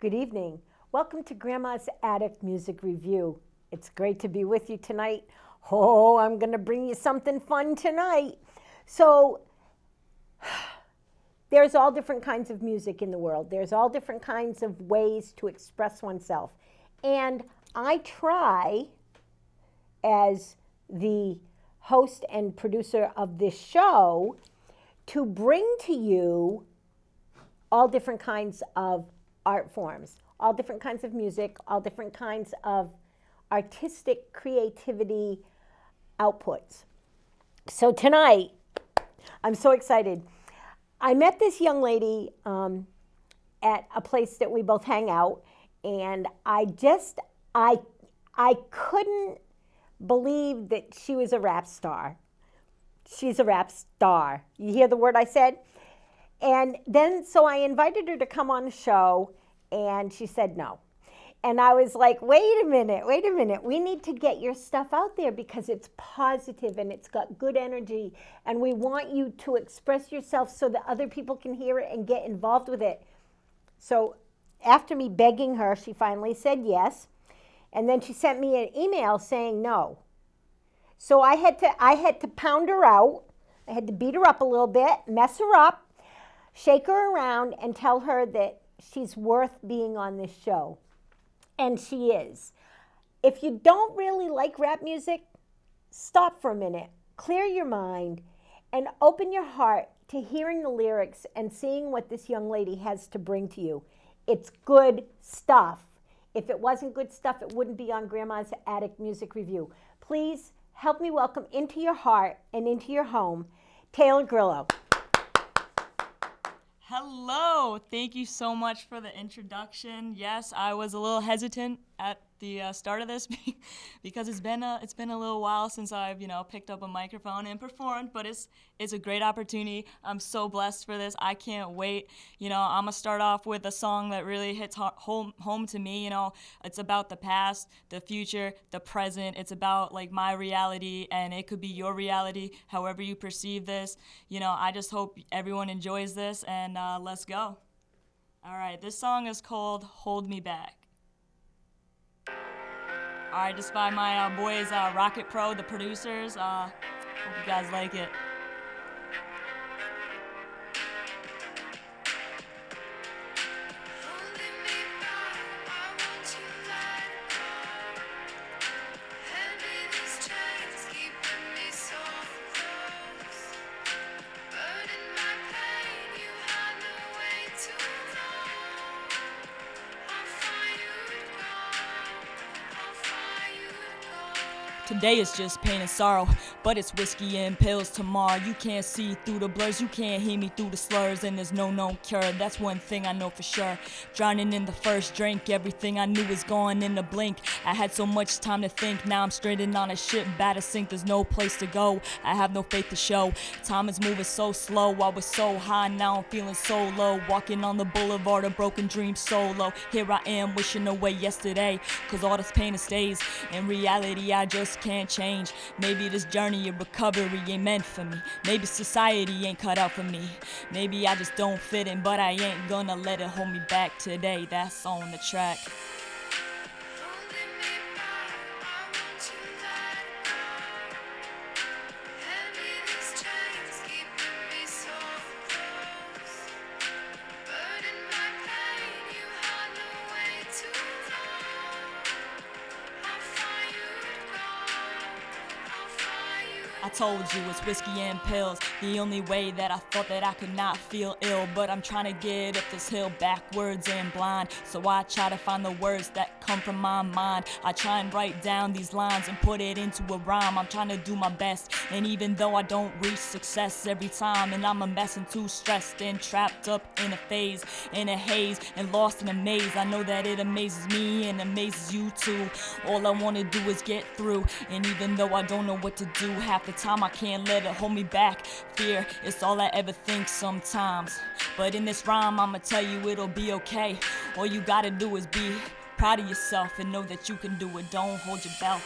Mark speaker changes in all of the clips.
Speaker 1: Good evening. Welcome to Grandma's Attic Music Review. It's great to be with you tonight. Oh, I'm going to bring you something fun tonight. So, there's all different kinds of music in the world. There's all different kinds of ways to express oneself. And I try, as the host and producer of this show, to bring to you all different kinds of art forms, all different kinds of music, all different kinds of artistic creativity outputs. So tonight, I'm so excited. I met this young lady at a place that we both hang out, and I couldn't believe that she was a rap star. She's a rap star. You hear the word I said? And then, so I invited her to come on the show, and she said no. And I was like, wait a minute. We need to get your stuff out there because it's positive and it's got good energy. And we want you to express yourself so that other people can hear it and get involved with it. So after me begging her, she finally said yes. And then she sent me an email saying no. So I had to pound her out. I had to beat her up a little bit, mess her up, shake her around, and tell her that she's worth being on this show. And she is. If you don't really like rap music, stop for a minute, clear your mind, and open your heart to hearing the lyrics and seeing what this young lady has to bring to you. It's good stuff. If it wasn't good stuff, it wouldn't be on Grandma's Attic Music Review. Please help me welcome into your heart and into your home, Taylor Grillo.
Speaker 2: Hello, thank you so much for the introduction. Yes, I was a little hesitant at the start of this because it's been a little while since I've picked up a microphone and performed, but it's a great opportunity. I'm so blessed for this. I can't wait. I'm gonna start off with a song that really hits home to me. It's about the past, the future, the present. It's about like my reality, and it could be your reality, however you perceive this. I just hope everyone enjoys this, and let's go. All right, this song is called "Hold Me Back." All right, just by my boys, Rocket Pro, the producers. Hope you guys like it. Today is just pain and sorrow, but it's whiskey and pills tomorrow. You can't see through the blurs, you can't hear me through the slurs, and there's no known cure. That's one thing I know for sure. Drowning in the first drink, everything I knew is gone in a blink. I had so much time to think, now I'm stranded on a ship, bad to sink, there's no place to go. I have no faith to show. Time is moving so slow, I was so high, now I'm feeling so low. Walking on the boulevard of broken dreams solo. Here I am wishing away yesterday, cause all this pain stays. In reality, I just can't change. Maybe this journey of recovery ain't meant for me. Maybe society ain't cut out for me. Maybe I just don't fit in, but I ain't gonna let it hold me back today. That's on the track. I told you it's whiskey and pills, the only way that I thought that I could not feel ill. But I'm trying to get up this hill backwards and blind, so I try to find the words that come from my mind. I try and write down these lines and put it into a rhyme. I'm trying to do my best, and even though I don't reach success every time, and I'm a mess and too stressed and trapped up in a phase, in a haze, and lost in a maze, I know that it amazes me and amazes you too. All I want to do is get through, and even though I don't know what to do, half the time I can't let it hold me back. Fear, it's all I ever think sometimes, but in this rhyme I'ma tell you it'll be okay. All you gotta do is be proud of yourself and know that you can do it. Don't hold your belt.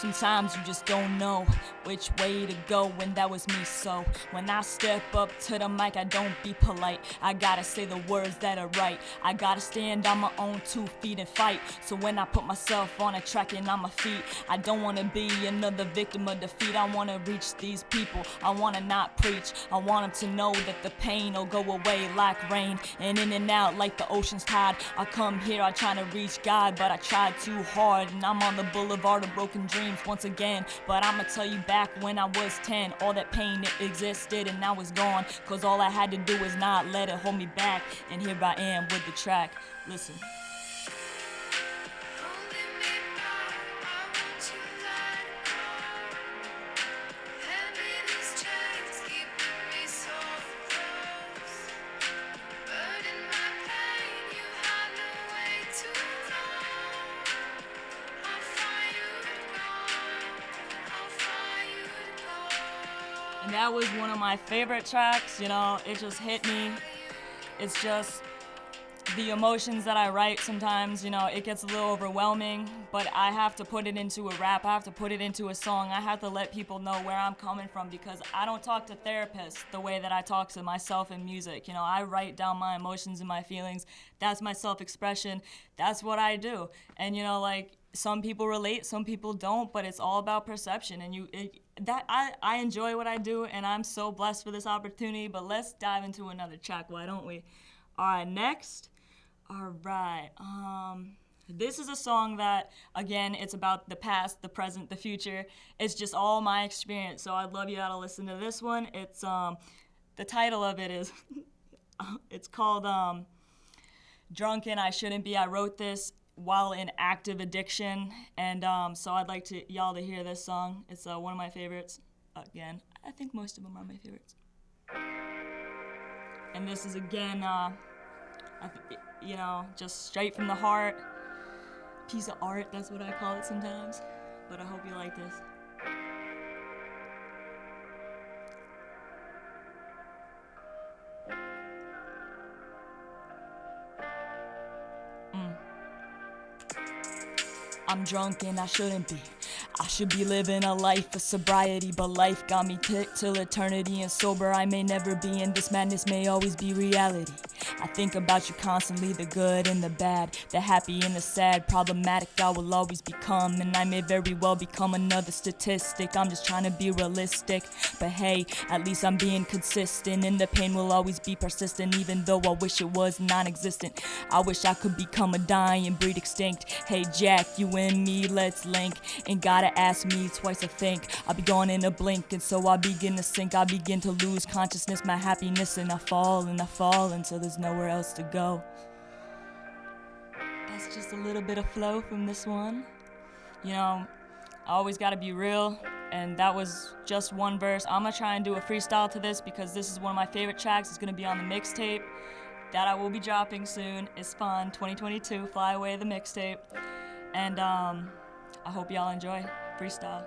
Speaker 2: Sometimes you just don't know which way to go, and that was me. So when I step up to the mic, I don't be polite. I gotta say the words that are right. I gotta stand on my own 2 feet and fight. So when I put myself on a track and on my feet, I don't wanna be another victim of defeat. I wanna reach these people, I wanna not preach. I want them to know that the pain will go away like rain, and in and out like the ocean's tide. I come here, I try to reach God, but I tried too hard, and I'm on the boulevard of broken dreams once again. But I'ma tell you, back when I was 10, all that pain, it existed and now it's gone, cause all I had to do was not let it hold me back. And here I am with the track. Listen. And that was one of my favorite tracks, you know, it just hit me. It's just the emotions that I write sometimes, you know, it gets a little overwhelming, but I have to put it into a rap, I have to put it into a song, I have to let people know where I'm coming from, because I don't talk to therapists the way that I talk to myself in music. You know, I write down my emotions and my feelings, that's my self-expression, that's what I do. And you know, like, some people relate, some people don't, but it's all about perception. And I enjoy what I do, and I'm so blessed for this opportunity. But let's dive into another track, why don't we? All right, next. All right. This is a song that, again, it's about the past, the present, the future. It's just all my experience. So I'd love you all to listen to this one. It's the title of it is it's called Drunken, I Shouldn't Be. I wrote this while in active addiction, and so I'd like y'all to hear this song. It's one of my favorites. Again, I think most of them are my favorites. And this is, again, you know, just straight from the heart. Piece of art, that's what I call it sometimes. But I hope you like this. I'm drunk and I shouldn't be. I should be living a life of sobriety, but life got me ticked till eternity, and sober I may never be, and this madness may always be reality. I think about you constantly, the good and the bad, the happy and the sad, problematic I will always become, and I may very well become another statistic. I'm just trying to be realistic, but hey, at least I'm being consistent, and the pain will always be persistent, even though I wish it was non-existent. I wish I could become a dying breed extinct. Hey Jack, you and me, let's link, and gotta ask me twice to think. I'll be gone in a blink, and so I begin to sink. I begin to lose consciousness, my happiness, and I fall until there's nowhere else to go. That's just a little bit of flow from this one. You know, I always gotta be real, and that was just one verse. I'm gonna try and do a freestyle to this because this is one of my favorite tracks. It's gonna be on the mixtape that I will be dropping soon. It's fun, 2022, Fly Away the mixtape. And I hope y'all enjoy freestyle.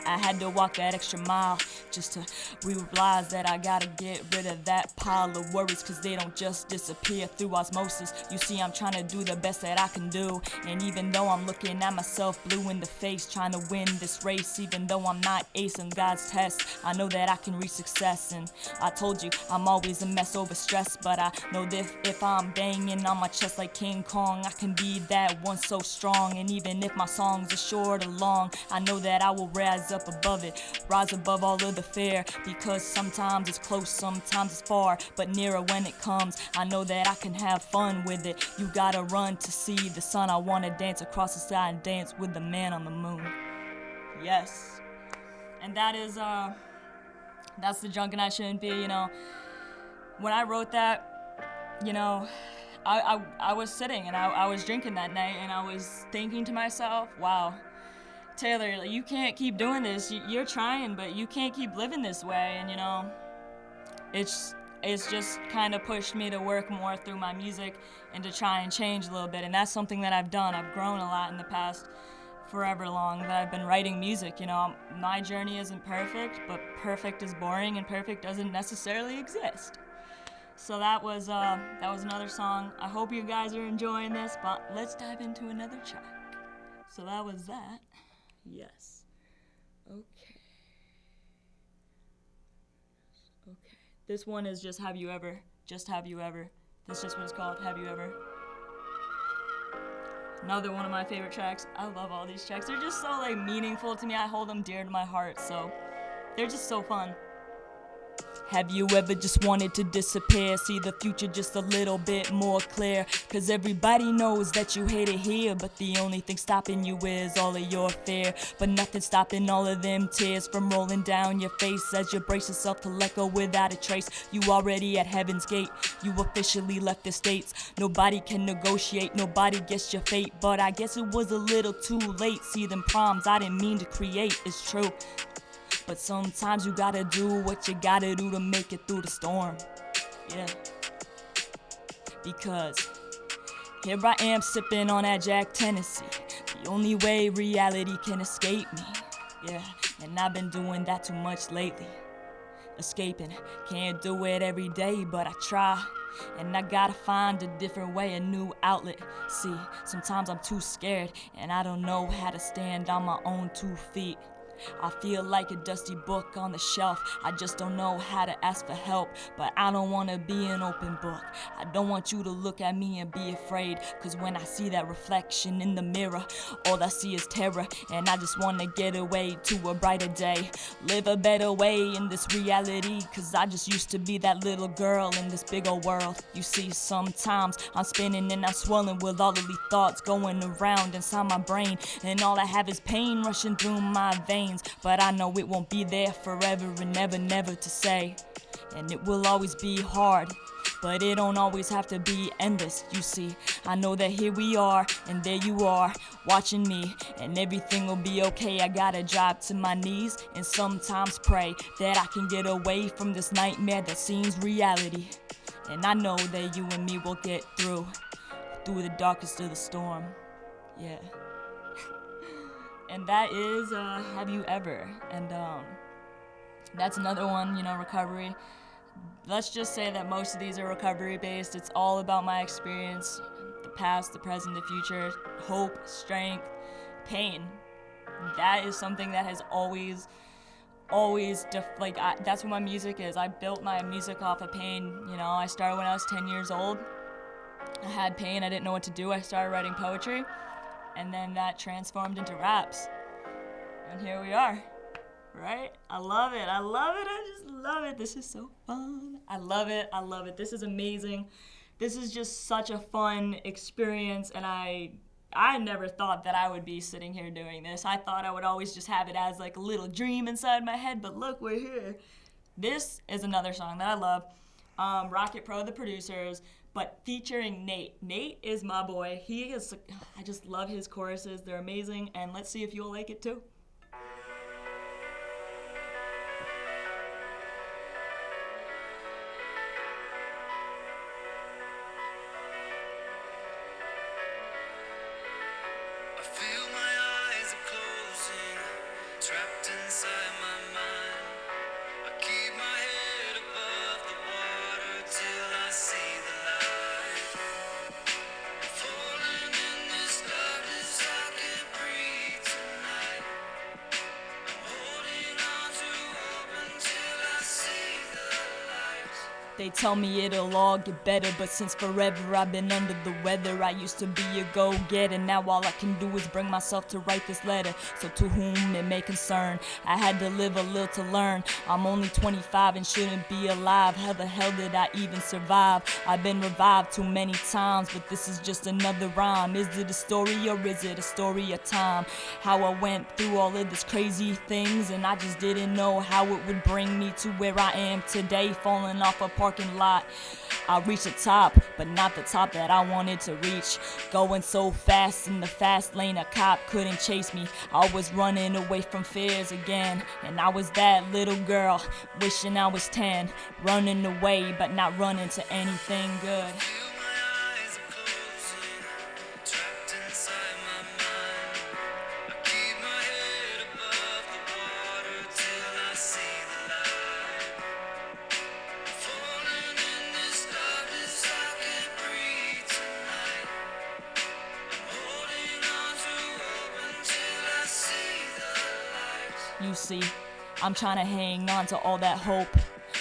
Speaker 2: I had to walk that extra mile just to realize that I gotta get rid of that pile of worries, cause they don't just disappear through osmosis. You see, I'm trying to do the best that I can do, and even though I'm looking at myself blue in the face, trying to win this race, even though I'm not acing God's test, I know that I can reach success. And I told you, I'm always a mess over stress, but I know that if I'm banging on my chest like King Kong, I can be that one so strong. And even if my songs are short or long, I know that I will rise up above it, rise above all of the fear, because sometimes it's close, sometimes it's far, but nearer when it comes. I know that I can have fun with it. You gotta run to see the sun. I wanna dance across the sky and dance with the man on the moon. Yes. And that is that's the Drunken I Shouldn't Be. You know, when I wrote that, you know, I was sitting and I was drinking that night, and I was thinking to myself, wow, Taylor, you can't keep doing this. You're trying, but you can't keep living this way. And you know, it's just kind of pushed me to work more through my music and to try and change a little bit. And that's something that I've done. I've grown a lot in the past forever long that I've been writing music. You know, my journey isn't perfect, but perfect is boring, and perfect doesn't necessarily exist. So that was another song. I hope you guys are enjoying this, but let's dive into another track. So that was that. Yes. Okay. Okay. This one is just Have You Ever. Just Have You Ever. That's just what it's called. Have You Ever. Another one of my favorite tracks. I love all these tracks. They're just so like meaningful to me. I hold them dear to my heart. So they're just so fun. Have you ever just wanted to disappear? See the future just a little bit more clear. Cause everybody knows that you hate it here, but the only thing stopping you is all of your fear. But nothing stopping all of them tears from rolling down your face as you brace yourself to let go without a trace. You already at heaven's gate, you officially left the states. Nobody can negotiate, nobody gets your fate. But I guess it was a little too late. See them problems I didn't mean to create, it's true. But sometimes you gotta do what you gotta do to make it through the storm. Yeah. Because here I am sipping on that Jack Tennessee. The only way reality can escape me. Yeah, and I've been doing that too much lately. Escaping, can't do it every day, but I try. And I gotta find a different way, a new outlet. See, sometimes I'm too scared, and I don't know how to stand on my own 2 feet. I feel like a dusty book on the shelf. I just don't know how to ask for help. But I don't wanna be an open book. I don't want you to look at me and be afraid. Cause when I see that reflection in the mirror, all I see is terror. And I just wanna get away to a brighter day. Live a better way in this reality. Cause I just used to be that little girl in this big old world. You see, sometimes I'm spinning and I'm swirling with all of these thoughts going around inside my brain. And all I have is pain rushing through my veins. But I know it won't be there forever and never, never to say. And it will always be hard, but it don't always have to be endless, you see. I know that here we are, and there you are, watching me, and everything will be okay. I gotta drop to my knees and sometimes pray that I can get away from this nightmare that seems reality. And I know that you and me will get through the darkest of the storm. Yeah. And that is Have You Ever. And that's another one, recovery. Let's just say that most of these are recovery based. It's all about my experience, the past, the present, the future, hope, strength, pain. That is something that has always that's what my music is. I built my music off of pain. I started when I was 10 years old. I had pain, I didn't know what to do. I started writing poetry. And then that transformed into raps. And here we are, right? I love it. I just love it. This is so fun. I love it. This is amazing. This is just such a fun experience. And I never thought that I would be sitting here doing this. I thought I would always just have it as like a little dream inside my head. But look, we're here. This is another song that I love. Rocket Pro, the producers. But featuring Nate. Nate is my boy. I just love his choruses. They're amazing. And let's see if you'll like it too.
Speaker 3: I feel my eyes are closing, trapped inside my mind. I keep my head above the water till I see the light. Falling in this darkness, I can't breathe tonight. I'm holding on to hope until I see the light.
Speaker 2: They tell me it'll all get better, but since forever I've been under the weather. I used to be a go-getter, now all I can do is bring myself to write this letter. So to whom it may concern, I had to live a little to learn. I'm only 25 and shouldn't be alive. How the hell did I even survive? I've been revived too many times, but this is just another rhyme. Is it a story or is it a story of time? How I went through all of this crazy things, and I just didn't know how it would bring me to where I am today, falling off a parking lot. I reached the top, but not the top that I wanted to reach. Going so fast in the fast lane, a cop couldn't chase me. I was running away from fears again, and I was that little girl, wishing I was 10, running away, but not running to anything good.
Speaker 3: Feel my eyes are closing, trapped inside my mind. I keep my head above the water till I see the light. Falling in this darkness, I can't breathe tonight. I'm holding on to hope
Speaker 2: you see. I'm trying to hang on to all that hope,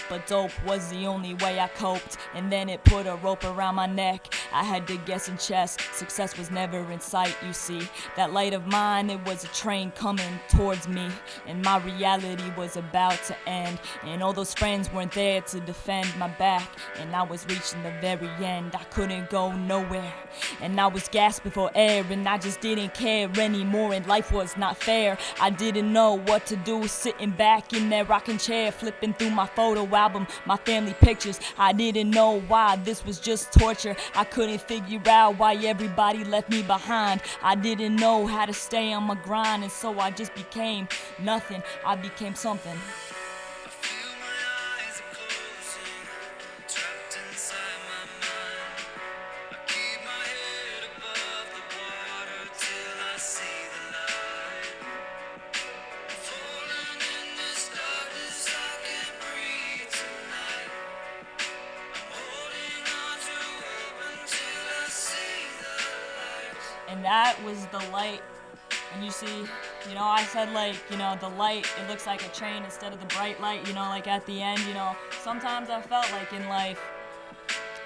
Speaker 2: but dope was the only way I coped. And then it put a rope around my neck. I had to guess in chess. Success was never in sight, you see. That light of mine, it was a train coming towards me, and my reality was about to end. And all those friends weren't there to defend my back, and I was reaching the very end. I couldn't go nowhere, and I was gasping for air, and I just didn't care anymore, and life was not fair. I didn't know what to do, sitting back in that rocking chair, flipping through my photo album, my family pictures. I didn't know why this was just torture. I couldn't figure out why everybody left me behind. I didn't know how to stay on my grind, and so I just became nothing. I became something.
Speaker 3: I feel my eyes are closing, trapped inside my mind. I keep my head above the water till I see the light. Falling in this darkness, I can't breathe tonight. I'm holding on to hope until I see the light.
Speaker 2: And that was the light. And you see, I said the light, it looks like a train instead of the bright light, like at the end, sometimes I felt like in life,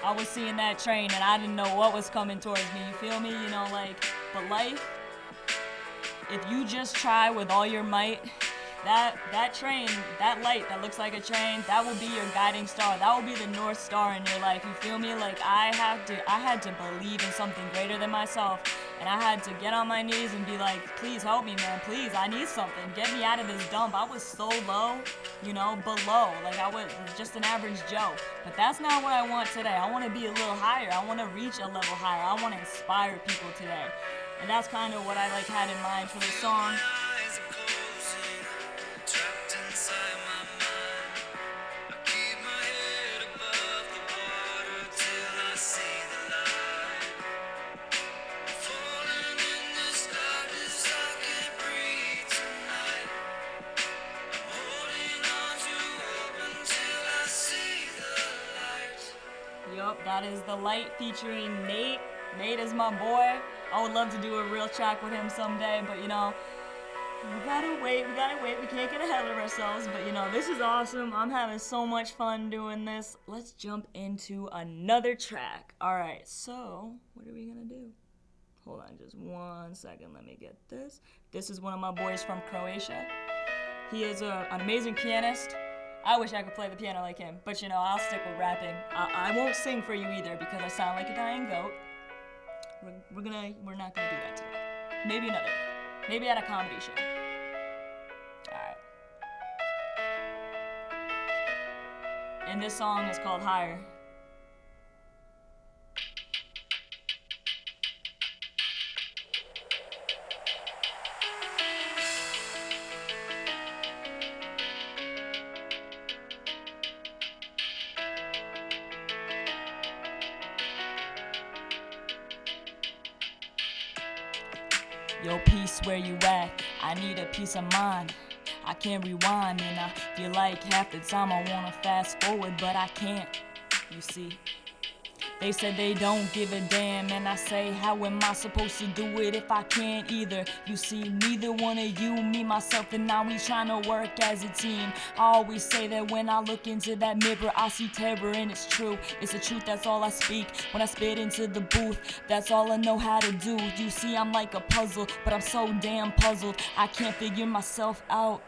Speaker 2: I was seeing that train and I didn't know what was coming towards me, you feel me, but life, if you just try with all your might, that train, that light that looks like a train, that will be your guiding star. That will be the North Star in your life. You feel me? Like I had to believe in something greater than myself. And I had to get on my knees and be like, please help me, man. Please, I need something. Get me out of this dump. I was so low, below. Like I was just an average Joe. But that's not what I want today. I want to be a little higher. I want to reach a level higher. I want to inspire people today. And that's kind of what I had in mind for this song.
Speaker 3: Eyes are closing, trapped inside my mind. I keep my head above the water till I see the light. Falling in this darkness, I can't breathe tonight. I'm holding on to hope until I see the light.
Speaker 2: Yup, that is The Light featuring Nate. Nate is my boy. I would love to do a real track with him someday, but we gotta wait, we can't get ahead of ourselves, but this is awesome. I'm having so much fun doing this. Let's jump into another track. Alright, so what are we gonna do? Hold on just 1 second, let me get this. This is one of my boys from Croatia. He is an amazing pianist. I wish I could play the piano like him, but I'll stick with rapping. I won't sing for you either because I sound like a dying goat. We're not gonna do that today. Maybe another day. Maybe at a comedy show. Alright. And this song is called Higher. Yo, peace, where you at? I need a peace of mind. I can't rewind, and I feel like half the time I wanna fast forward, but I can't. You see, they said they don't give a damn, and I say, how am I supposed to do it if I can't either? You see, neither one of you, me, myself, and I, we tryna work as a team. I always say that when I look into that mirror, I see terror, and it's true. It's the truth, that's all I speak. When I spit into the booth, that's all I know how to do. You see, I'm like a puzzle, but I'm so damn puzzled, I can't figure myself out.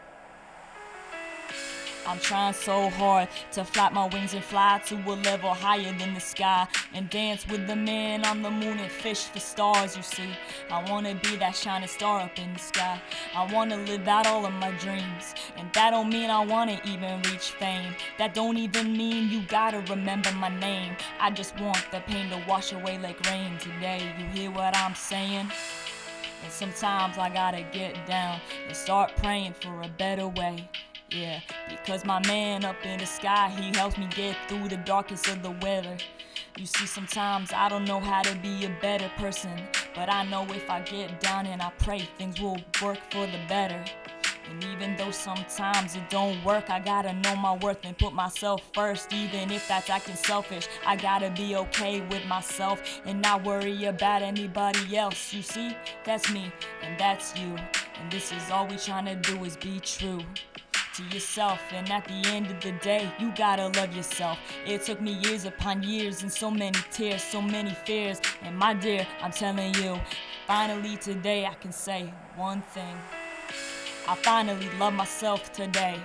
Speaker 2: I'm trying so hard to flap my wings and fly to a level higher than the sky, and dance with the man on the moon and fish for stars, you see. I wanna be that shining star up in the sky. I wanna live out all of my dreams, and that don't mean I wanna even reach fame. That don't even mean you gotta remember my name. I just want the pain to wash away like rain today. You hear what I'm saying? And sometimes I gotta get down and start praying for a better way. Yeah, because my man up in the sky, he helps me get through the darkest of the weather. You see, sometimes I don't know how to be a better person, but I know if I get down and I pray, things will work for the better. And even though sometimes it don't work, I gotta know my worth and put myself first. Even if that's acting selfish, I gotta be okay with myself and not worry about anybody else. You see, that's me and that's you. And this is all we trying to do is be true to yourself. And at the end of the day, you gotta love yourself. It took me years upon years and so many tears, so many fears. And my dear, I'm telling you, finally today I can say one thing. I finally love myself today.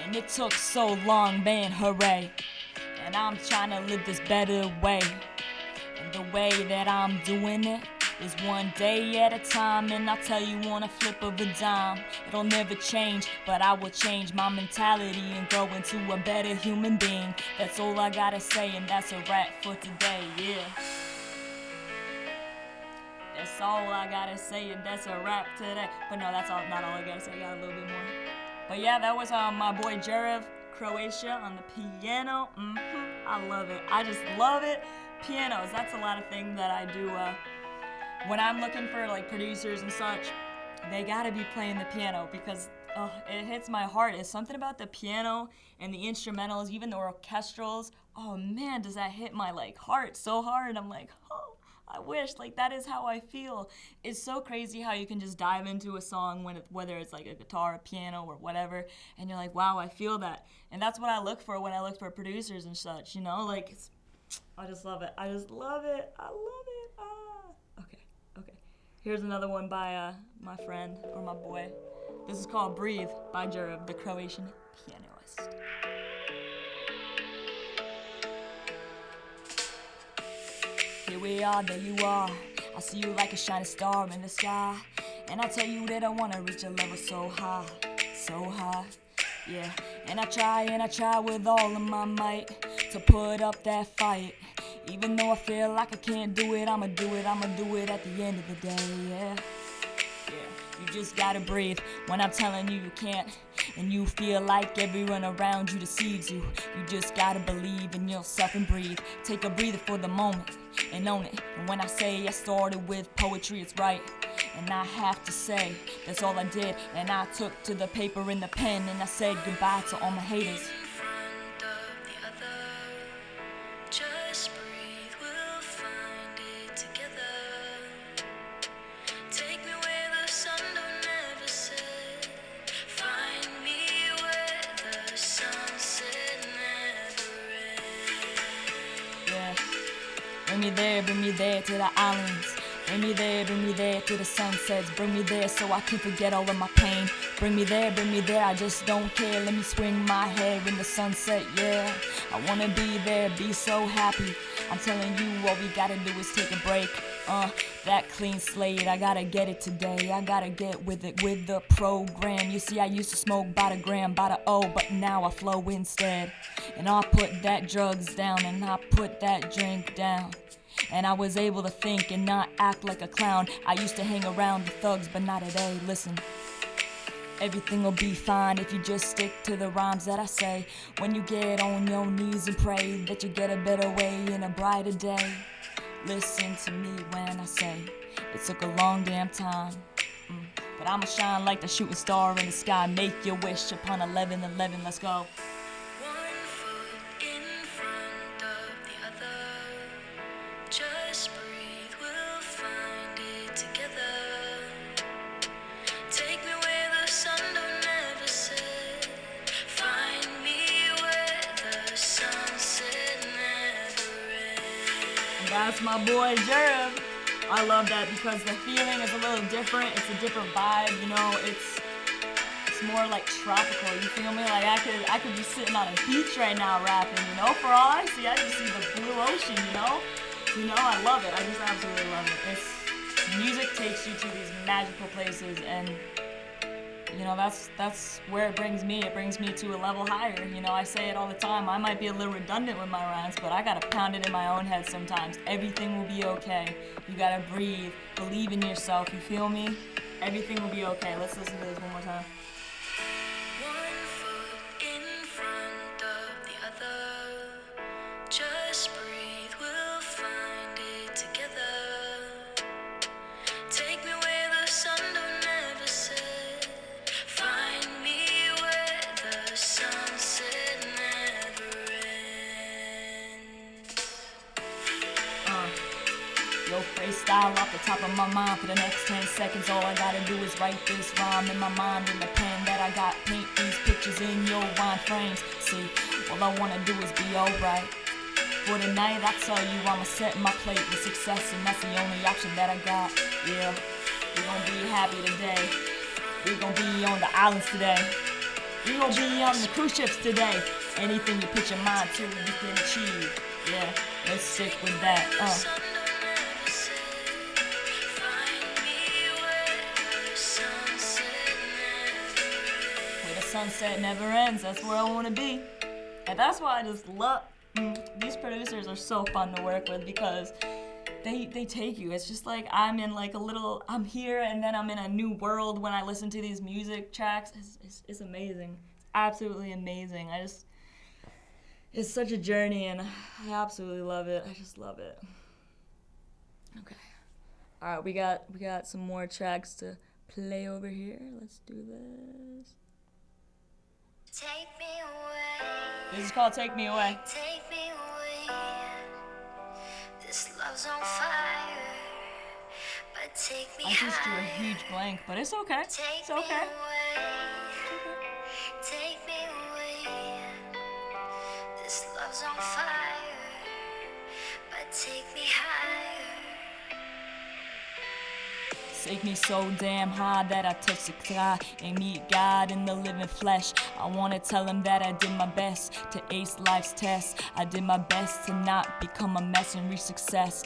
Speaker 2: And it took so long, man, hooray. And I'm trying to live this better way. And the way that I'm doing it is one day at a time. And I'll tell you on a flip of a dime, it'll never change, but I will change my mentality and grow into a better human being. That's all I gotta say, and that's a wrap for today, yeah. That's all I gotta say, and that's a wrap today. But no, that's all, not all I gotta say, I got a little bit more. But yeah, that was my boy Jarev, Croatia, on the piano. I love it. I just love it. Pianos, that's a lot of things that I do. When I'm looking for like producers and such, they gotta be playing the piano because it hits my heart. It's something about the piano and the instrumentals, even the orchestrals. Oh man, does that hit my like heart so hard. I'm like, oh, I wish, like that is how I feel. It's so crazy how you can just dive into a song whether it's like a guitar, a piano, or whatever, and you're like, wow, I feel that. And that's what I look for when I look for producers and such, you know, like I just love it. I just love it. I love it. Okay. Here's another one by my friend or my boy. This is called Breathe by Jarev, the Croatian pianist. Here we are, there you are. I see you like a shining star in the sky. And I tell you that I wanna reach a level so high, yeah. And I try with all of my might to put up that fight. Even though I feel like I can't do it, I'ma do it at the end of the day, yeah. You just gotta breathe when I'm telling you you can't. And you feel like everyone around you deceives you. You just gotta believe in yourself and breathe. Take a breather for the moment and own it. And when I say I started with poetry, it's right. And I have to say, that's all I did. And I took to the paper and the pen and I said goodbye to all my haters. Bring me there to the islands. Bring me there to the sunsets. Bring me there so I can forget all of my pain. Bring me there, I just don't care. Let me swing my head in the sunset, yeah. I wanna be there, be so happy. I'm telling you, all we gotta do is take a break. That clean slate, I gotta get it today. I gotta get with it, with the program. You see, I used to smoke by the gram, by the O, but now I flow instead. And I put that drugs down, and I put that drink down. And I was able to think and not act like a clown. I used to hang around the thugs, but not today. Listen, everything will be fine if you just stick to the rhymes that I say. When you get on your knees and pray that you get a better way and a brighter day. Listen to me when I say it took a long damn time. But I'ma shine like the shooting star in the sky. Make your wish upon 11/11. Let's go. That's my boy Jarev. I love that because the feeling is a little different. It's a different vibe, you know. It's more like tropical. You feel me? Like I could be sitting on a beach right now rapping. You know, for all I see, I just see the blue ocean. You know, I love it. I just absolutely love it. Music takes you to these magical places, and you know, that's where it brings me. It brings me to a level higher. You know, I say it all the time. I might be a little redundant with my rhymes, but I gotta pound it in my own head sometimes. Everything will be okay. You gotta breathe. Believe in yourself. You feel me? Everything will be okay. Let's listen to this one more time.
Speaker 3: One foot in front of the other. Just breathe. We'll find it together. Take me where the sun don't ever set. Find me where the sunset never ends.
Speaker 2: Yo, freestyle off the top of my mind for the next 10 seconds. All I gotta do is write this rhyme in my mind in the pen that I got. Paint these pictures in your mind frames. See, all I wanna do is be alright. For tonight, I tell you, I'ma set my plate with success, and that's the only option that I got. Yeah, we gon' be happy today. We gon' be on the islands today. We gon' be on the cruise ships today. Anything you put your mind to, you can achieve. Yeah, let's stick with that. Where the sunset never ends, that's where I wanna be. And that's why I just love, these producers are so fun to work with because they take you. It's just like I'm in like a little, I'm here and then I'm in a new world when I listen to these music tracks. It's amazing. It's absolutely amazing. It's such a journey and I absolutely love it. I just love it. Okay. All right, we got some more tracks to play over here. Let's do this.
Speaker 3: Take me away.
Speaker 2: This is called Take Me Away.
Speaker 3: Take me away. This love's on fire. But take me
Speaker 2: I just drew a
Speaker 3: higher.
Speaker 2: huge blank, but it's okay.
Speaker 3: Take
Speaker 2: It's
Speaker 3: me
Speaker 2: okay.
Speaker 3: away. Take me away. This love's on fire. But take me higher.
Speaker 2: Take me so damn high that I touch the sky and meet God in the living flesh. I wanna tell him that I did my best to ace life's test. I did my best to not become a mess and reach success.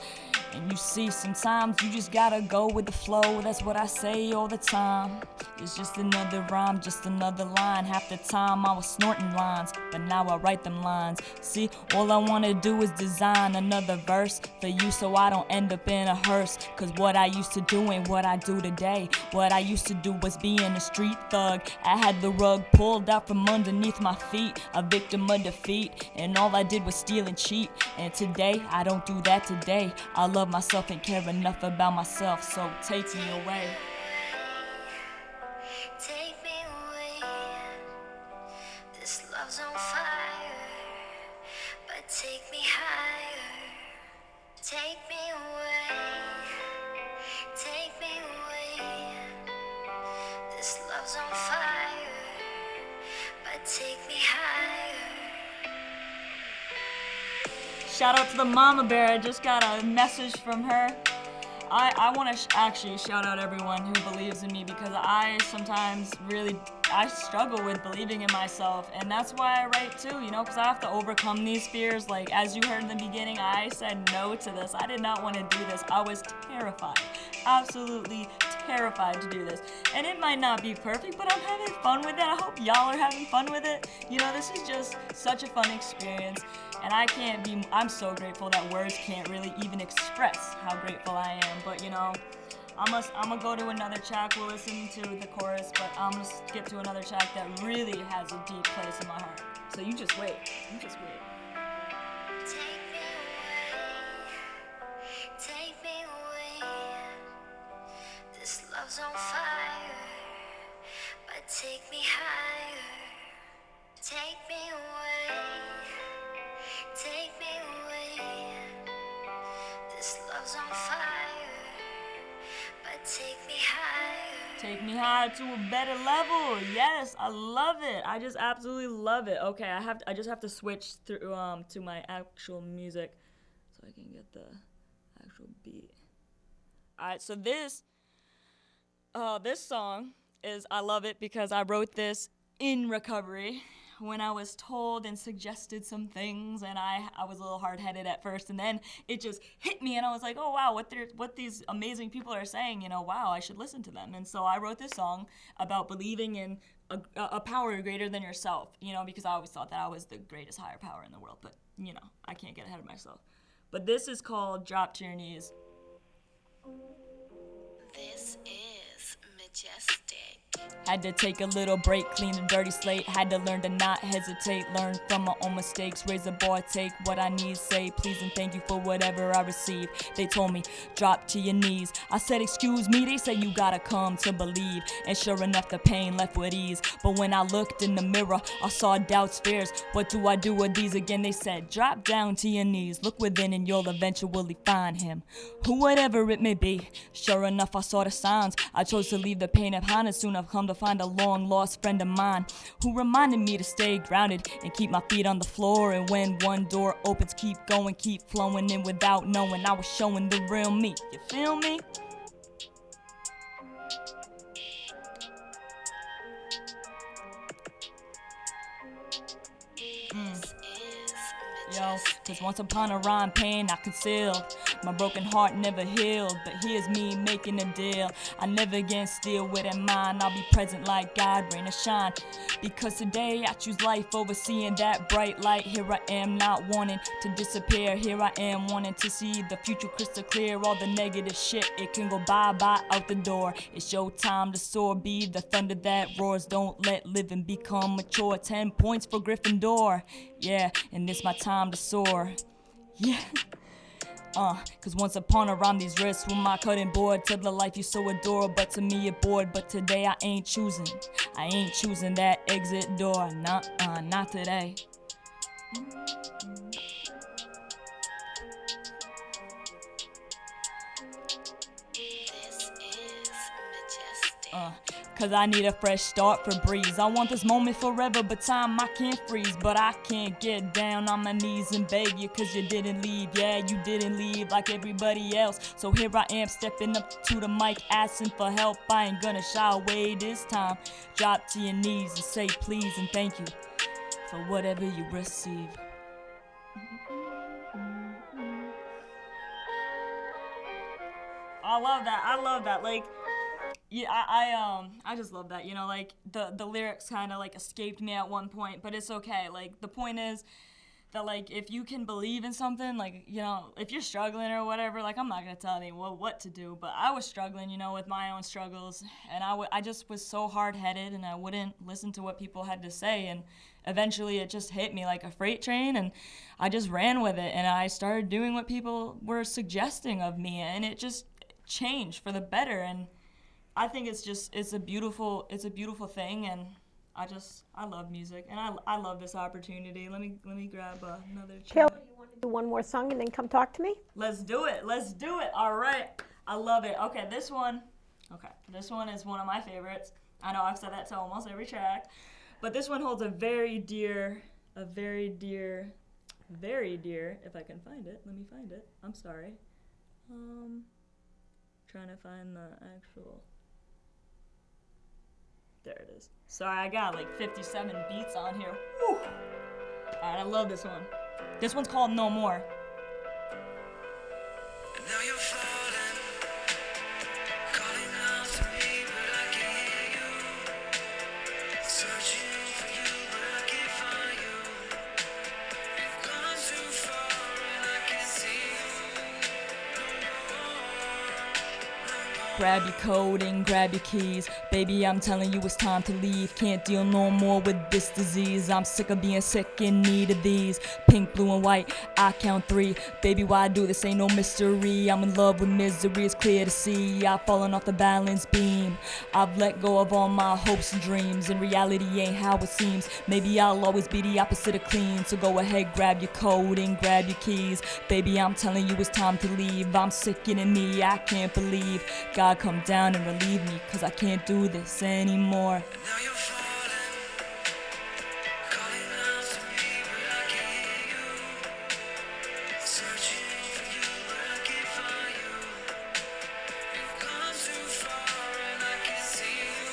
Speaker 2: And you see, sometimes you just gotta go with the flow. That's what I say all the time. It's just another rhyme, just another line. Half the time I was snorting lines, but now I write them lines. See, all I wanna do is design another verse for you so I don't end up in a hearse. Cause what I used to do ain't what I do today. What I used to do was being a street thug. I had the rug pulled out from underneath my feet, a victim of defeat, and all I did was steal and cheat. And today, I don't do that today. I love myself and care enough about myself, so take me away.
Speaker 3: Take me away. This love's on fire. But take me higher. Take me away. Take me away. This love's on fire. But take me higher.
Speaker 2: Shout out to the mama bear. I just got a message from her. I want to actually shout out everyone who believes in me because I sometimes I struggle with believing in myself, and that's why I write too, because I have to overcome these fears. Like, as you heard in the beginning, I said no to this. I did not want to do this. I was terrified, absolutely terrified to do this. And it might not be perfect, but I'm having fun with it. I hope y'all are having fun with it. this is just such a fun experience, and I'm so grateful that words can't really even express how grateful I am. But I'm gonna go to another track. We'll listen to the chorus, but I'm gonna skip to another track that really has a deep place in my heart. So you just wait. You just wait.
Speaker 3: Take me away. Take me away. This love's on fire. But take me higher. Take me away. Take me away. This love's on fire. But take me higher.
Speaker 2: Take me higher to a better level. Yes, I love it. I just absolutely love it. Okay, I just have to switch through to my actual music so I can get the actual beat. All right, so this song I love it because I wrote this in recovery when I was told and suggested some things, and I was a little hard-headed at first, and then it just hit me, and I was like, oh wow, what these amazing people are saying, wow, I should listen to them. And so I wrote this song about believing in a power greater than yourself, because I always thought that I was the greatest higher power in the world, but I can't get ahead of myself. But this is called Drop to Your Knees.
Speaker 3: This is Majestic.
Speaker 2: Had to take a little break, clean the dirty slate. Had to learn to not hesitate, learn from my own mistakes. Raise the bar, take what I need, say please and thank you for whatever I receive. They told me, drop to your knees. I said, excuse me, they said you gotta come to believe. And sure enough, the pain left with ease. But when I looked in the mirror, I saw doubts, fears. What do I do with these again? They said, drop down to your knees. Look within and you'll eventually find him. Who, whatever it may be. Sure enough, I saw the signs. I chose to leave the pain behind, and soon I've come to find a long lost friend of mine who reminded me to stay grounded and keep my feet on the floor. And when one door opens, keep going, keep flowing in without knowing I was showing the real me. You feel me? Yo, cause once upon a rhyme pain I concealed. My broken heart never healed, but here's me making a deal. I never again steal with in mind. I'll be present like God, rain or shine. Because today I choose life over seeing that bright light. Here I am not wanting to disappear. Here I am wanting to see the future crystal clear. All the negative shit, it can go bye-bye out the door. It's your time to soar, be the thunder that roars. Don't let living become mature. 10 points for Gryffindor. Yeah, and it's my time to soar. Yeah. Cause once upon a rhyme these wrists with my cutting board to the life you so adore, but to me it bored. But today I ain't choosing that exit door. Not today. Cause I need a fresh start for breeze. I want this moment forever, but time I can't freeze. But I can't get down on my knees and beg you, cause you didn't leave. Yeah, you didn't leave like everybody else. So here I am stepping up to the mic, asking for help. I ain't gonna shy away this time. Drop to your knees and say please and thank you for whatever you receive. I love that. Like, yeah, I just love that, you know, like, the lyrics kind of, like, escaped me at one point, but it's okay. Like, the point is that, like, if you can believe in something, like, you know, if you're struggling or whatever, like, I'm not going to tell anyone what to do, but I was struggling, you know, with my own struggles, and I just was so hard-headed, and I wouldn't listen to what people had to say, and eventually it just hit me like a freight train, and I just ran with it, and I started doing what people were suggesting of me, and it just changed for the better. And I think it's a beautiful thing, and I love music, and I love this opportunity. Let me grab another chair.
Speaker 1: Taylor, you want to do one more song and then come talk to me?
Speaker 2: Let's do it. All right. I love it. Okay, this one is one of my favorites. I know I've said that to almost every track, but this one holds a very dear, if I can find it. Let me find it. I'm sorry. Trying to find the actual. There it is. Sorry, I got like 57 beats on here. Whew. Alright, I love this one. This one's called No More.
Speaker 3: And now you're falling, calling out to me, but I can't hear you. Searching for you, but I can't find you. You've gone too far, and I can't see you.
Speaker 2: Grab your coat and grab your keys. Baby, I'm telling you it's time to leave. Can't deal no more with this disease. I'm sick of being sick, in need of these. Pink, blue, and white, I count 3. Baby, why I do this ain't no mystery. I'm in love with misery, it's clear to see. I've fallen off the balance beam. I've let go of all my hopes and dreams, and reality ain't how it seems. Maybe I'll always be the opposite of clean. So go ahead, grab your coat and grab your keys. Baby, I'm telling you it's time to leave. I'm sickening me, I can't believe. God, come down and relieve me, cause I can't do this anymore.
Speaker 3: Now you're falling, calling out to me, but I can't hear you. Searching for you, but I can't find you. You've gone too far, and I can't see you.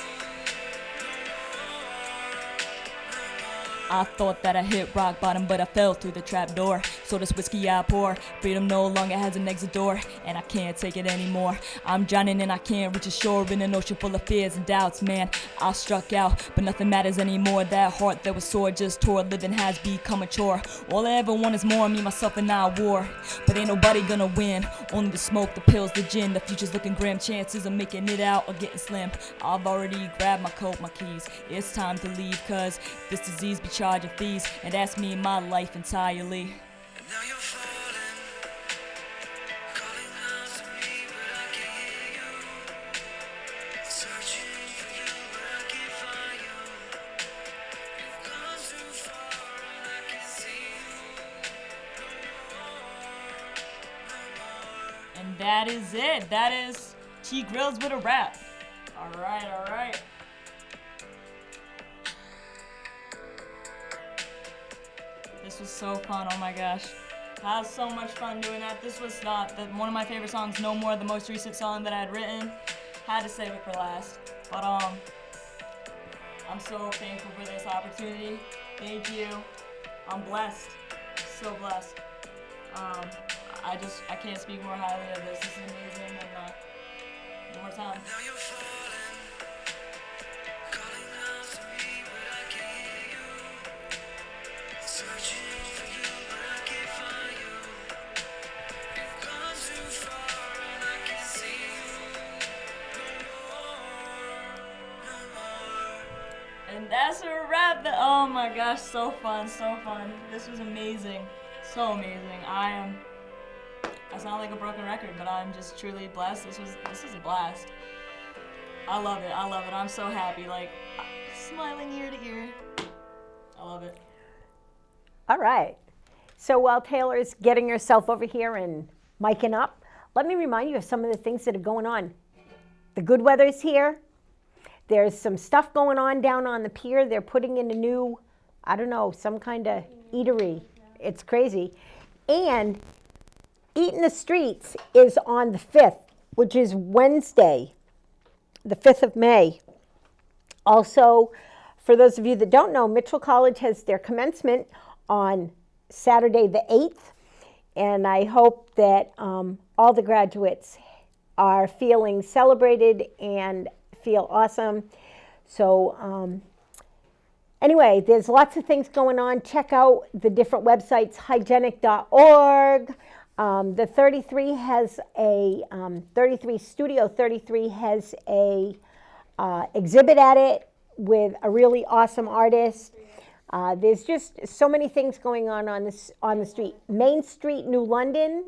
Speaker 2: I thought that I hit rock bottom, but I fell through the trap door. So this whiskey I pour, freedom no longer has an exit door, and I can't take it anymore. I'm drowning and I can't reach a shore in an ocean full of fears and doubts, man. I struck out, but nothing matters anymore. That heart that was sore just tore, living has become a chore. All I ever want is more, me, myself, and I war. But ain't nobody gonna win, only the smoke, the pills, the gin. The future's looking grim, chances of making it out are getting slim. I've already grabbed my coat, my keys. It's time to leave, cause this disease be charging fees, and that's me and my life entirely.
Speaker 3: And now you're falling, calling out to me, but I can't hear you. Searching for you, but I can't find you. You've gone too far, and I can't see you. No more.
Speaker 2: And that is it. That is T Grills with a rap. Alright, alright. This was so fun, oh my gosh. I had so much fun doing that. This was one of my favorite songs, No More, the most recent song that I had written. Had to save it for last. But I'm so thankful for this opportunity. Thank you. I'm blessed. So blessed. I can't speak more highly of this. This is amazing, and one more time.
Speaker 3: Now you're falling, calling out to me, but I can't hear you. Searching for you, but I can't find you. You've gone too far, and I can't see you. No more.
Speaker 2: And that's a wrap. Oh my gosh, so fun, so fun. This was amazing, so amazing. I sound like a broken record, but I'm just truly blessed. This was a blast. I love it. I'm so happy, like smiling ear to ear. I love it.
Speaker 1: All right. So while Taylor's getting herself over here and miking up, let me remind you of some of the things that are going on. The good weather's here. There's some stuff going on down on the pier. They're putting in a new, I don't know, some kind of eatery. It's crazy. And Eat in the Streets is on the 5th, which is Wednesday, the 5th of May. Also, for those of you that don't know, Mitchell College has their commencement on Saturday the 8th, and I hope that all the graduates are feeling celebrated and feel awesome. So anyway, there's lots of things going on. Check out the different websites, hygienic.org. The 33 has a, 33 Studio 33 has a exhibit at it with a really awesome artist. There's just so many things going on the street. Main Street, New London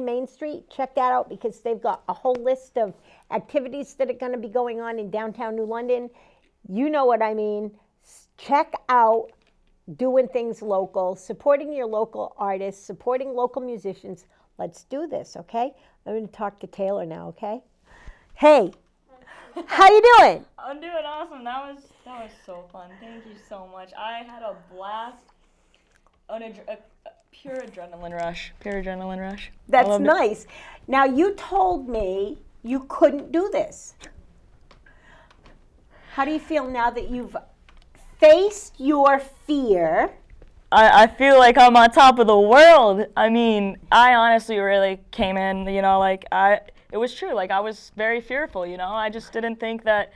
Speaker 1: Main Street. Check that out because they've got a whole list of activities that are going to be going on in downtown New London. You know what I mean. Check out doing things local, supporting your local artists, supporting local musicians. Let's do this, okay? I'm going to talk to Taylor now, okay? Hey, how you doing?
Speaker 2: I'm doing awesome. That was so fun. Thank you so much. I had a blast. A pure adrenaline rush. Pure adrenaline rush.
Speaker 1: That's nice. Now, you told me you couldn't do this. How do you feel now that you've faced your fear?
Speaker 2: I feel like I'm on top of the world. I mean, I honestly really came in, it was true. Like, I was very fearful, I just didn't think that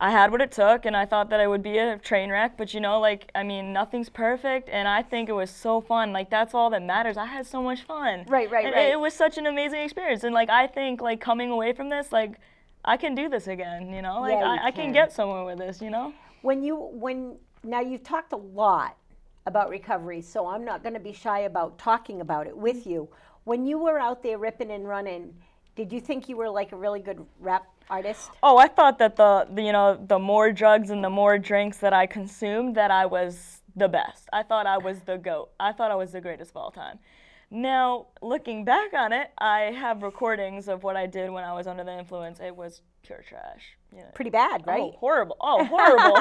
Speaker 2: I had what it took, and I thought that I would be a train wreck, but nothing's perfect, and I think it was so fun. Like, that's all that matters. I had so much fun.
Speaker 1: Right.
Speaker 2: It was such an amazing experience, and I think coming away from this, I can do this again, I can get somewhere with this,
Speaker 1: Now you've talked a lot about recovery, so I'm not going to be shy about talking about it with you. When you were out there ripping and running, did you think you were like a really good rap artist?
Speaker 2: Oh, I thought that the more drugs and the more drinks that I consumed, that I was the best. I thought I was the GOAT. I thought I was the greatest of all time. Now, looking back on it, I have recordings of what I did when I was under the influence. It was pure trash.
Speaker 1: Pretty bad, right?
Speaker 2: Oh, horrible. Oh, horrible.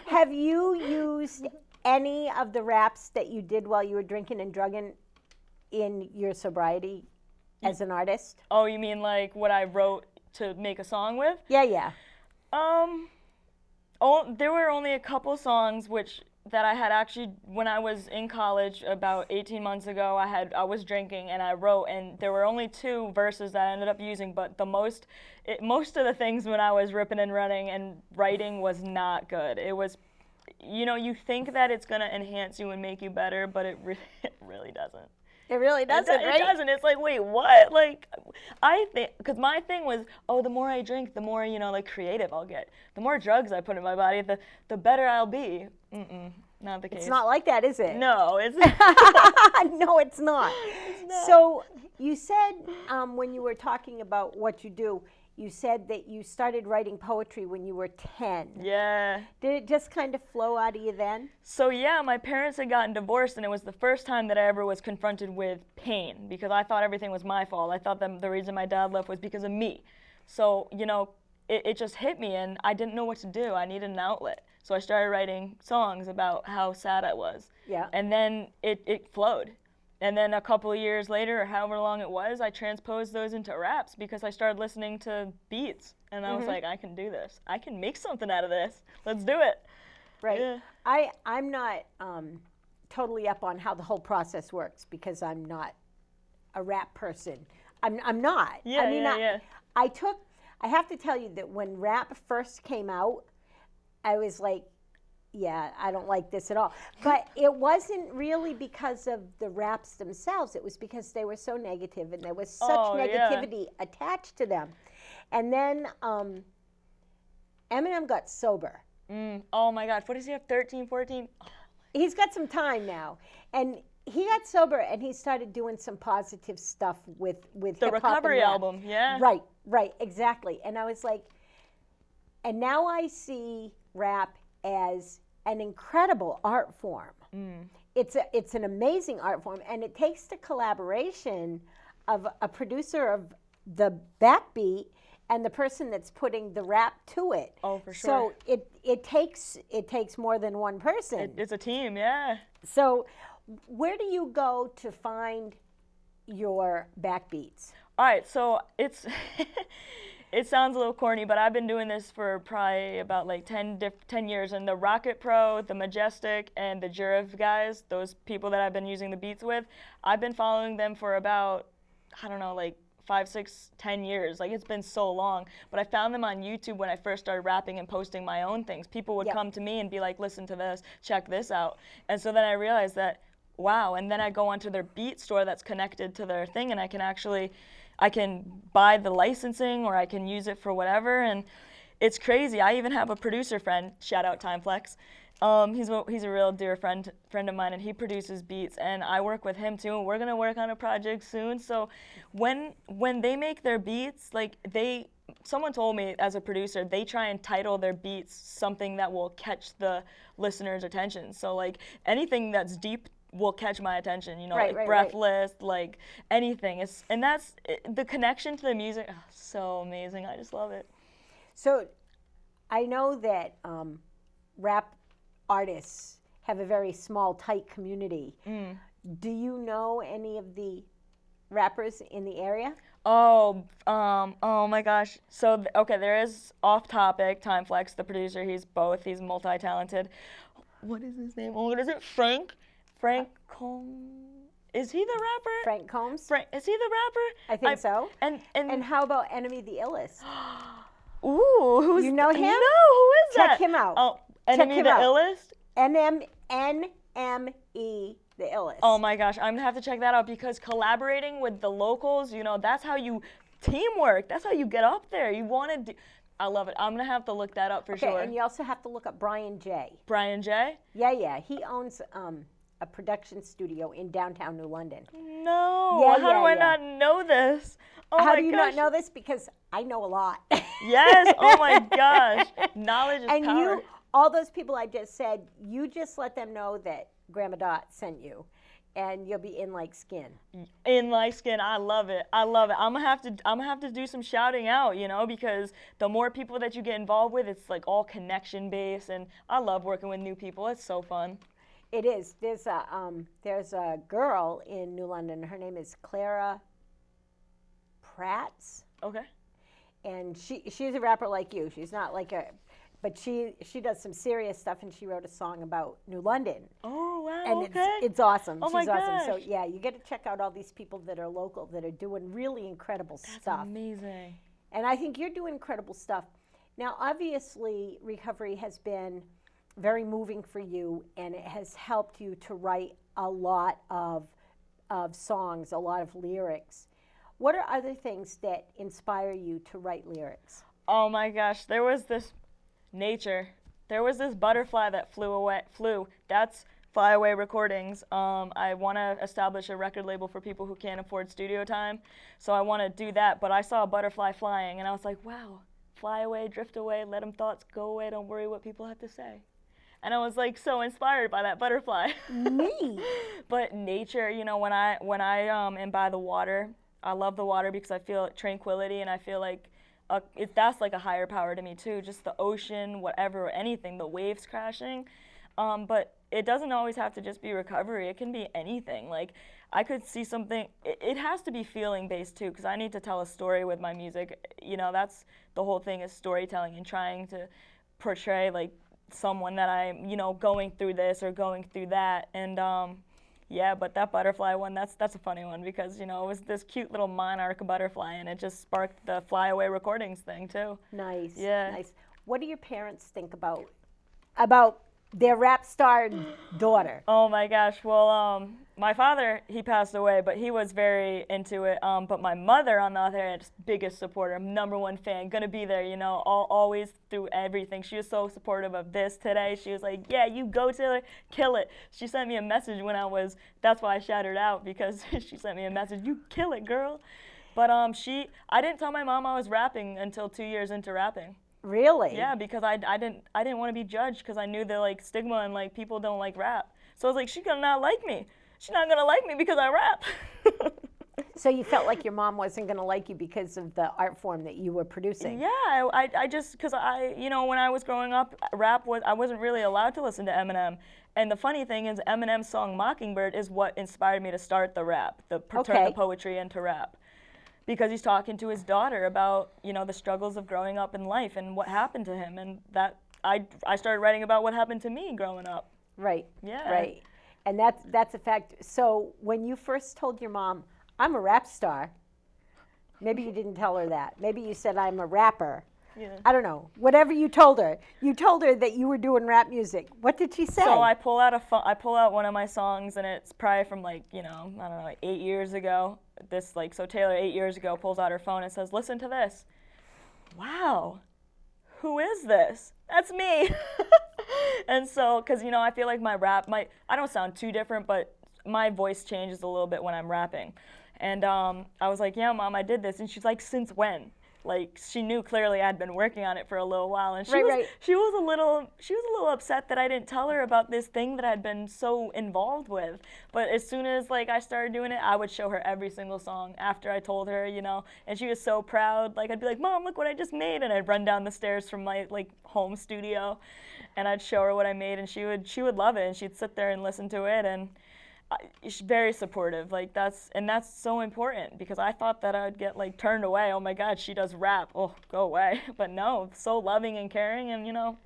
Speaker 1: Have you used any of the raps that you did while you were drinking and drugging in your sobriety as an artist?
Speaker 2: Oh, you mean like what I wrote to make a song with?
Speaker 1: Yeah.
Speaker 2: There were only a couple songs that I had actually, when I was in college about 18 months ago, I was drinking and I wrote, and there were only 2 verses that I ended up using, but most of the things when I was ripping and running and writing was not good. It was, you think that it's going to enhance you and make you better, but it really doesn't.
Speaker 1: It really doesn't, right?
Speaker 2: It doesn't. It's like, wait, what? Like, I think, because my thing was, the more I drink, the more, creative I'll get. The more drugs I put in my body, the better I'll be. Not the case.
Speaker 1: It's not like that, is it?
Speaker 2: No, it's
Speaker 1: No, it's not. So you said when you were talking about what you do, you said that you started writing poetry when you were 10.
Speaker 2: Yeah.
Speaker 1: Did it just kind of flow out of you then?
Speaker 2: So yeah, my parents had gotten divorced, and it was the first time that I ever was confronted with pain, because I thought everything was my fault. I thought that the reason my dad left was because of me. So, it just hit me, and I didn't know what to do. I needed an outlet. So I started writing songs about how sad I was.
Speaker 1: Yeah.
Speaker 2: And then it flowed. And then a couple of years later, or however long it was, I transposed those into raps because I started listening to beats. And I was like, I can do this. I can make something out of this. Let's do it.
Speaker 1: Right.
Speaker 2: Yeah.
Speaker 1: I'm not totally up on how the whole process works because I'm not a rap person. I'm not.
Speaker 2: Yeah,
Speaker 1: I mean,
Speaker 2: yeah.
Speaker 1: I have to tell you that when rap first came out, I was like, yeah, I don't like this at all. But it wasn't really because of the raps themselves. It was because they were so negative and there was such negativity attached to them. And then Eminem got sober.
Speaker 2: Oh my God, what does he have, 13, 14? Oh.
Speaker 1: He's got some time now. And he got sober and he started doing some positive stuff with
Speaker 2: The
Speaker 1: hip-hop
Speaker 2: Recovery
Speaker 1: and rap.
Speaker 2: album, yeah.
Speaker 1: Right, exactly. And I was like, and now I see rap as an incredible art form. It's an amazing art form, and it takes the collaboration of a producer of the backbeat and the person that's putting the rap to it.
Speaker 2: Oh, for sure.
Speaker 1: So it takes more than one person.
Speaker 2: It's a team, yeah.
Speaker 1: So where do you go to find your backbeats?
Speaker 2: All right, so it sounds a little corny, but I've been doing this for probably about like 10 years, and the Rocket Pro, the Majestic, and the Jurif guys, those people that I've been using the beats with, I've been following them for about, I don't know, like 5, 6, 10 years. Like, it's been so long. But I found them on YouTube when I first started rapping and posting my own things. People would come to me and be like, listen to this, check this out. And so then I realized that, wow, and then I go onto their beat store that's connected to their thing, and I can buy the licensing, or I can use it for whatever, and it's crazy. I even have a producer friend, shout out Timeflex. He's a real dear friend of mine, and he produces beats, and I work with him too, and we're gonna work on a project soon. So when they make their beats, like someone told me as a producer, they try and title their beats something that will catch the listener's attention. So like anything that's deep will catch my attention, like Breathless, like anything. That's the connection to the music. Oh, so amazing. I just love it.
Speaker 1: So I know that rap artists have a very small, tight community. Do you know any of the rappers in the area?
Speaker 2: Oh my gosh. So, there is Off Topic, Timeflex, the producer. He's multi-talented. What is his name? Oh, what is it? Frank Combs. Is he the rapper?
Speaker 1: Frank Combs?
Speaker 2: Is he the rapper?
Speaker 1: I think so.
Speaker 2: And
Speaker 1: how about Enemy the Illest?
Speaker 2: Ooh, who's
Speaker 1: you know him?
Speaker 2: No, who is that?
Speaker 1: Check him out.
Speaker 2: Oh, Enemy the Illest?
Speaker 1: NME the Illest.
Speaker 2: Oh my gosh, I'm gonna have to check that out, because collaborating with the locals, that's how you teamwork. That's how you get up there. You want to I love it. I'm gonna have to look that up for sure.
Speaker 1: Okay, and you also have to look up Brian J.
Speaker 2: Brian J?
Speaker 1: Yeah. He owns a production studio in downtown New London.
Speaker 2: No. How do I not know this? Oh
Speaker 1: How
Speaker 2: my
Speaker 1: do you
Speaker 2: gosh.
Speaker 1: not know this? Because I know a lot.
Speaker 2: Yes. Oh my gosh. Knowledge is
Speaker 1: and
Speaker 2: power.
Speaker 1: All those people I just said, you just let them know that Gramma sent you, and you'll be in like skin.
Speaker 2: In like skin. I love it. I'm gonna have to do some shouting out, because the more people that you get involved with, it's like all connection based, and I love working with new people. It's so fun.
Speaker 1: It is. There's a girl in New London. Her name is Clara Prats.
Speaker 2: Okay.
Speaker 1: And she's a rapper like you. She's not like but she does some serious stuff, and she wrote a song about New London.
Speaker 2: Oh, wow,
Speaker 1: And
Speaker 2: okay.
Speaker 1: it's awesome.
Speaker 2: Oh,
Speaker 1: She's
Speaker 2: my
Speaker 1: awesome. So
Speaker 2: gosh.
Speaker 1: yeah, you get to check out all these people that are local that are doing really incredible
Speaker 2: That's
Speaker 1: stuff.
Speaker 2: amazing.
Speaker 1: And I think you're doing incredible stuff. Now, obviously, recovery has been very moving for you, and it has helped you to write a lot of songs, a lot of lyrics. What are other things that inspire you to write lyrics?
Speaker 2: Oh my gosh, there was this nature. There was this butterfly that flew. That's Flyaway Recordings. I want to establish a record label for people who can't afford studio time. So I want to do that, but I saw a butterfly flying and I was like, wow, fly away, drift away, let them thoughts go away, don't worry what people have to say. And I was like so inspired by that butterfly.
Speaker 1: Me.
Speaker 2: But nature, you know, when I am by the water, I love the water because I feel tranquility and I feel like that's like a higher power to me too. Just the ocean, whatever, anything, the waves crashing. But it doesn't always have to just be recovery. It can be anything. Like I could see something. It has to be feeling based too, because I need to tell a story with my music. You know, that's the whole thing is storytelling and trying to portray like someone that I'm, you know, going through this or going through that. And yeah, but that butterfly one, that's a funny one because, you know, it was this cute little monarch butterfly and it just sparked the Flyaway Recordings thing too.
Speaker 1: Nice.
Speaker 2: Yeah.
Speaker 1: Nice. What do your parents think about their rap star daughter?
Speaker 2: Oh my gosh. Well, my father, he passed away, but he was very into it. But my mother, on the other hand, is biggest supporter, #1 fan, gonna be there, you know, always through everything. She was so supportive of this today. She was like, yeah, you go Taylor, kill it. She sent me a message when that's why I shouted out, because she sent me a message, you kill it, girl. But I didn't tell my mom I was rapping until 2 years into rapping.
Speaker 1: Really?
Speaker 2: Yeah, because I didn't want to be judged because I knew the like stigma and like people don't like rap. So I was like, she's gonna not like me. She's not gonna like me because I rap.
Speaker 1: So you felt like your mom wasn't going to like you because of the art form that you were producing?
Speaker 2: Yeah, I just because you know, when I was growing up, I wasn't really allowed to listen to Eminem. And the funny thing is, Eminem's song Mockingbird is what inspired me to start the rap, turn the poetry into rap. Because he's talking to his daughter about, you know, the struggles of growing up in life and what happened to him, and that I started writing about what happened to me growing up.
Speaker 1: Right.
Speaker 2: Yeah.
Speaker 1: Right. And that's a fact. So when you first told your mom, I'm a rap star, maybe you didn't tell her that. Maybe you said I'm a rapper.
Speaker 2: Yeah.
Speaker 1: I don't know. Whatever you told her that you were doing rap music. What did she say?
Speaker 2: So I pull out one of my songs, and it's probably from like, you know, I don't know, like 8 years ago. So Taylor 8 years ago pulls out her phone and says, listen to this. Wow, who is this? That's me. And so, because, you know, I feel like my rap, I don't sound too different, but my voice changes a little bit when I'm rapping. And I was like, yeah, Mom, I did this. And she's like, since when? Like, she knew clearly I'd been working on it for a little while, and she was a little upset that I didn't tell her about this thing that I'd been so involved with. But as soon as like I started doing it, I would show her every single song after I told her, you know, and she was so proud. Like I'd be like, Mom, look what I just made, and I'd run down the stairs from my like home studio, and I'd show her what I made, and she would love it, and she'd sit there and listen to it, and she's very supportive. Like that's so important because I thought that I'd get like turned away. Oh my God, she does rap. Oh, go away. But no, so loving and caring, and you know,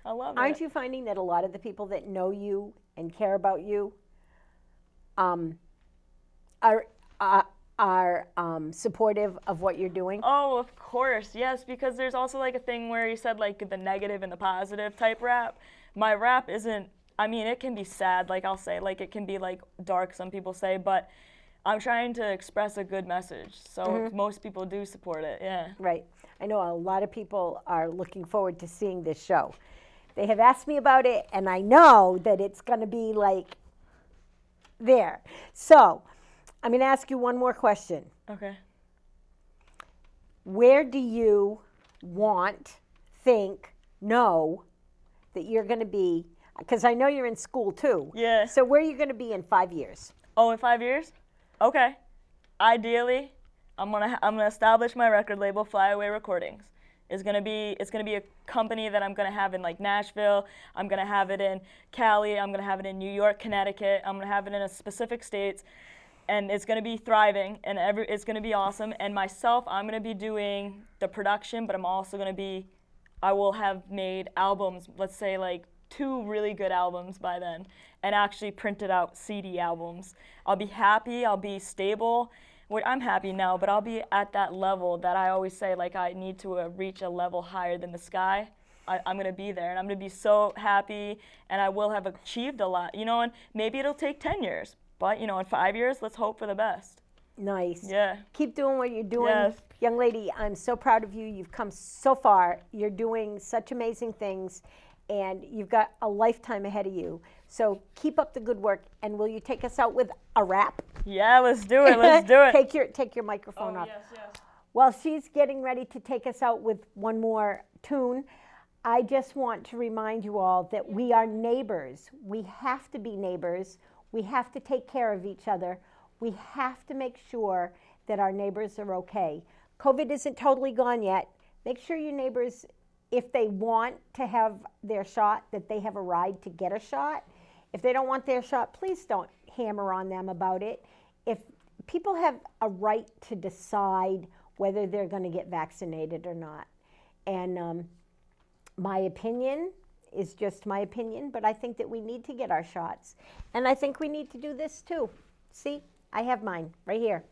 Speaker 2: I love it.
Speaker 1: Aren't you finding that a lot of the people that know you and care about you are supportive of what you're doing?
Speaker 2: Oh, of course, yes. Because there's also like a thing where you said like the negative and the positive type rap. My rap isn't. I mean, it can be sad, like I'll say, like it can be like dark, some people say, but I'm trying to express a good message. So most people do support it, yeah.
Speaker 1: Right. I know a lot of people are looking forward to seeing this show. They have asked me about it, and I know that it's going to be like there. So I'm going to ask you one more question.
Speaker 2: Okay.
Speaker 1: Where do you know that you're going to be? Because I know you're in school too.
Speaker 2: Yeah.
Speaker 1: So where are you going to be in 5 years?
Speaker 2: Oh, in 5 years? Okay. Ideally, I'm gonna establish my record label, Flyaway Recordings. It's gonna be a company that I'm gonna have in like Nashville. I'm gonna have it in Cali. I'm gonna have it in New York, Connecticut. I'm gonna have it in a specific states, and it's gonna be thriving, and it's gonna be awesome. And myself, I'm gonna be doing the production, but I'm also gonna be I will have made albums, let's say like 2 really good albums by then, and actually printed out CD albums. I'll be happy, I'll be stable. I'm happy now, but I'll be at that level that I always say, like, I need to reach a level higher than the sky. I'm going to be there, and I'm going to be so happy, and I will have achieved a lot, you know, and maybe it'll take 10 years, but, you know, in 5 years, let's hope for the best.
Speaker 1: Nice.
Speaker 2: Yeah.
Speaker 1: Keep doing what you're doing.
Speaker 2: Yes.
Speaker 1: Young lady, I'm so proud of you. You've come so far. You're doing such amazing things, and you've got a lifetime ahead of you. So keep up the good work, and will you take us out with a rap?
Speaker 2: Yeah, let's do it. Let's do it.
Speaker 1: Take your microphone off.
Speaker 2: Yes, yes.
Speaker 1: While she's getting ready to take us out with one more tune, I just want to remind you all that we are neighbors. We have to be neighbors. We have to take care of each other. We have to make sure that our neighbors are okay. COVID isn't totally gone yet. Make sure your neighbors, if they want to have their shot, that they have a ride to get a shot. If they don't want their shot, please don't hammer on them about it. If people have a right to decide whether they're going to get vaccinated or not. And my opinion is just my opinion, but I think that we need to get our shots. And I think we need to do this too. See, I have mine right here.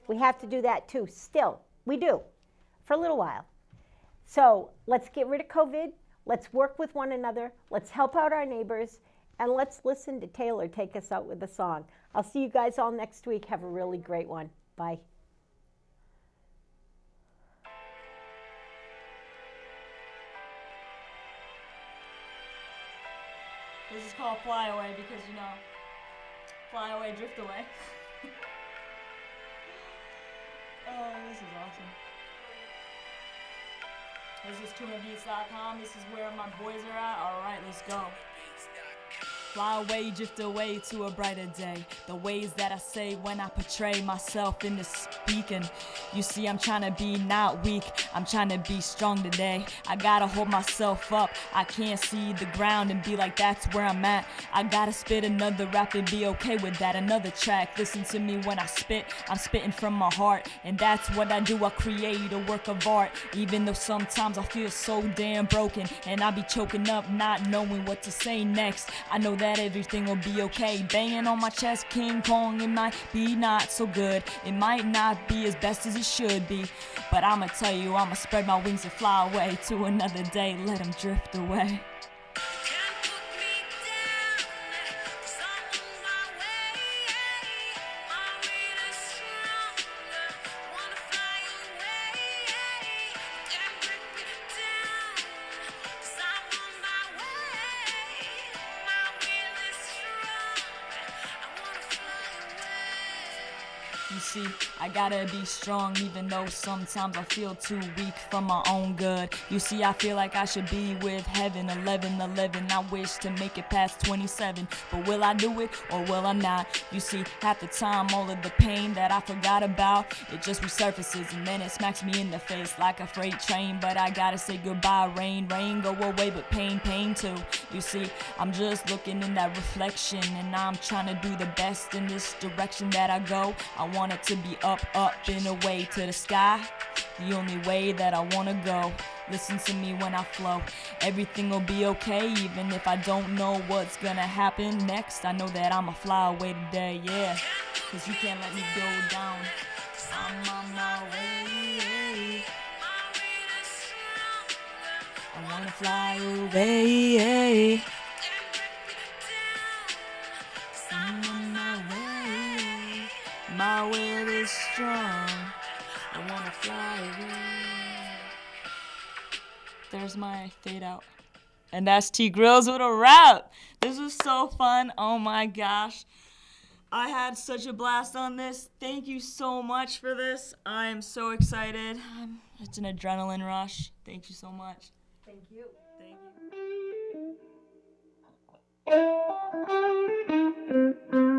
Speaker 1: We have to do that too. Still, we do, for a little while. So let's get rid of COVID. Let's work with one another. Let's help out our neighbors. And let's listen to Taylor take us out with a song. I'll see you guys all next week. Have a really great one. Bye.
Speaker 2: This is called Fly Away because, you know, fly away, drift away. Oh, this is awesome. This is tunabeats.com. This is where my boys are at. All right, let's go. Fly away, drift away to a brighter day. The ways that I say when I portray myself in the speaking. You see, I'm trying to be not weak. I'm trying to be strong today. I gotta hold myself up. I can't see the ground and be like, that's where I'm at. I gotta spit another rap and be okay with that. Another track. Listen to me when I spit. I'm spitting from my heart. And that's what I do. I create a work of art. Even though sometimes I feel so damn broken. And I be choking up, not knowing what to say next. I know that everything will be okay. Banging on my chest, King Kong, it might be not so good. It might not be as best as it should be. But I'ma tell you, I'ma spread my wings and fly away to another day. Let them drift away. You see, I gotta be strong even though sometimes I feel too weak for my own good. You see, I feel like I should be with heaven. 11-11, I wish to make it past 27. But will I do it or will I not? You see, half the time all of the pain that I forgot about, it just resurfaces and then it smacks me in the face like a freight train. But I gotta say goodbye, rain, rain go away, but pain, pain too. You see, I'm just looking in that reflection and I'm trying to do the best in this direction that I go. I want it to be up, up and away to the sky, the only way that I wanna go. Listen to me when I flow. Everything will be okay even if I don't know what's gonna happen next. I know that I'ma fly away today, yeah, cause you can't let me go down. I'm on my way. I wanna fly away. I'm on my way. My will is strong. I wanna fly away. There's my fade out. And that's T Grills with a rap. This was so fun. Oh my gosh. I had such a blast on this. Thank you so much for this. I am so excited. It's an adrenaline rush. Thank you so much.
Speaker 1: Thank you.
Speaker 2: Thank you.